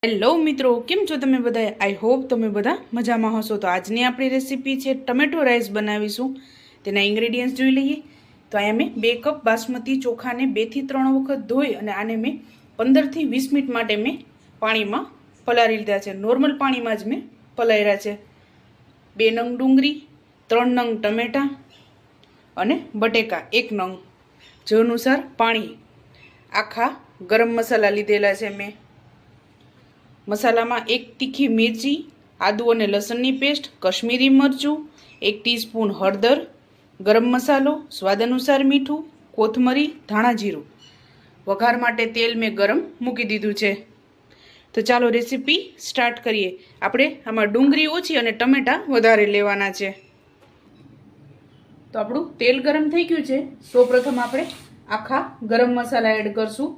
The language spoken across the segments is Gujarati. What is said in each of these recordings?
હેલો મિત્રો, કેમ છો તમે બધા? આઈ હોપ તમે બધા મજામાં હશો. તો આજની આપણી રેસીપી છે ટમેટો રાઈસ બનાવીશું. તેના ઇન્ગ્રેડિયન્ટ્સ જોઈ લઈએ. તો અહીંયા મેં 2 કપ બાસમતી ચોખાને 2 થી 3 વખત ધોઈ અને આને મેં 15 થી 20 મિનિટ માટે મેં પાણીમાં પલાળી લીધા છે. નોર્મલ પાણીમાં જ મેં પલાળ્યા છે. 2 નંગ ડુંગળી, 3 નંગ ટમેટા અને બટેકા 1 નંગ. જે અનુસાર પાણી. આખા ગરમ મસાલા લીધેલા છે મેં. મસાલામાં 1 તીખી મિરચી, આદુ અને લસણની પેસ્ટ, કશ્મીરી મરચું, 1 ટીસ્પૂન હળદર, ગરમ મસાલો, સ્વાદ અનુસાર મીઠું, કોથમરી, ધાણા જીરું. વઘાર માટે તેલ મેં ગરમ મૂકી દીધું છે. તો ચાલો રેસીપી સ્ટાર્ટ કરીએ. આપણે આમાં ડુંગળી ઓછી અને ટમેટા વધારે લેવાના છે. તો આપણું તેલ ગરમ થઈ ગયું છે. સૌપ્રથમ આપણે આખા ગરમ મસાલા એડ કરશું.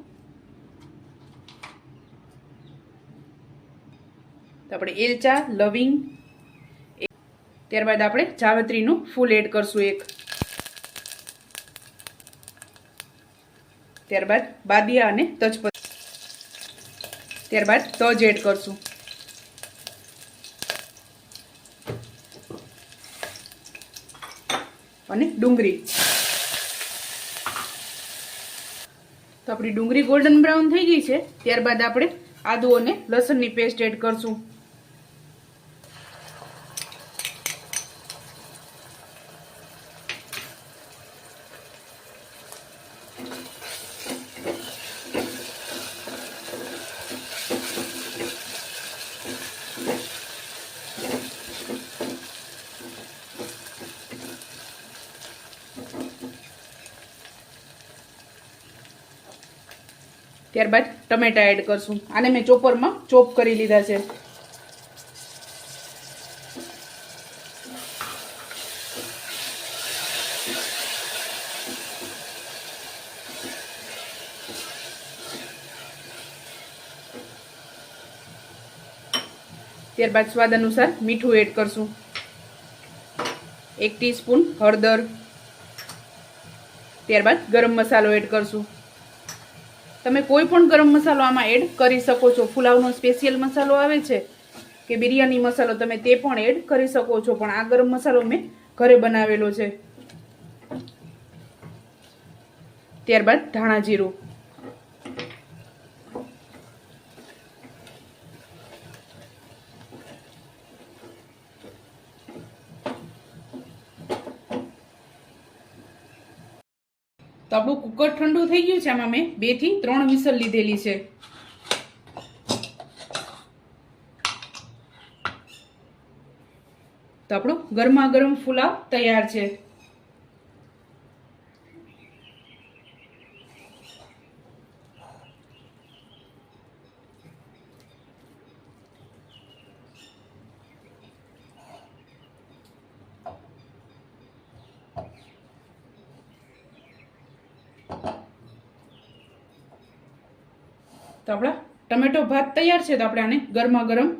તો આપણે એલચા, લવિંગ, ત્યારબાદ આપણે જાવત્રીનું ફૂલ એડ કરશું 1. ત્યારબાદ બાદિયા અને તજપત્તા. ત્યારબાદ તજ એડ કરશું. અને ડુંગળી. તો આપણી ડુંગળી ગોલ્ડન બ્રાઉન થઈ ગઈ છે. ત્યારબાદ આપણે આદુ અને લસણની પેસ્ટ એડ કરશું. ત્યારબાદ ટમેટા એડ કરશું. આને મેં ચોપરમાં ચોપ કરી લીધા છે. ત્યારબાદ સ્વાદ અનુસાર મીઠું એડ કરશું. 1 ટીસ્પૂન હળદર. ત્યારબાદ ગરમ મસાલો એડ કરશું. તમે કોઈ પણ ગરમ મસાલો આમાં એડ કરી શકો છો. પુલાવનો સ્પેશિયલ મસાલો આવે છે કે બિરયાની મસાલો, તમે તે પણ એડ કરી શકો છો. પણ આ ગરમ મસાલો મેં ઘરે બનાવેલો છે. ત્યારબાદ ધાણા જીરું. તો આપણું કુકર ઠંડુ થઈ ગયું છે. આમાં મેં 2 થી 3 વિસલ લીધેલી છે. તો આપણું ગરમા ગરમ પુલાવ તૈયાર છે. તો આપણા ટમેટો ભાત તૈયાર છે. તો આપણે આને ગરમા ગરમ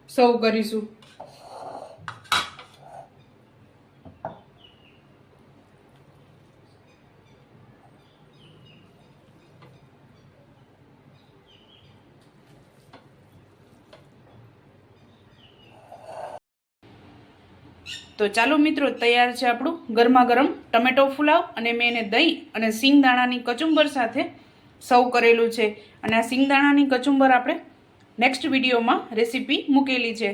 સર્વ કરીશું. તો ચાલો મિત્રો, તૈયાર છે આપણું ગરમા ગરમ ટમેટો પુલાવ. અને મેં એને દહીં અને સિંગદાણાની કચુંબર સાથે સર્વ કરેલું છે. અને આ સિંગદાણાની કચુંબર આપણે નેક્સ્ટ વિડીયોમાં રેસીપી મૂકેલી છે.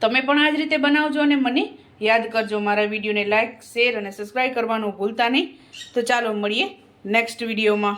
તમે પણ આ જ રીતે બનાવજો અને મને યાદ કરજો. મારા વિડીયોને લાઇક, શેર અને સબસ્ક્રાઈબ કરવાનું ભૂલતા નહીં. તો ચાલો મળીએ નેક્સ્ટ વિડીયોમાં.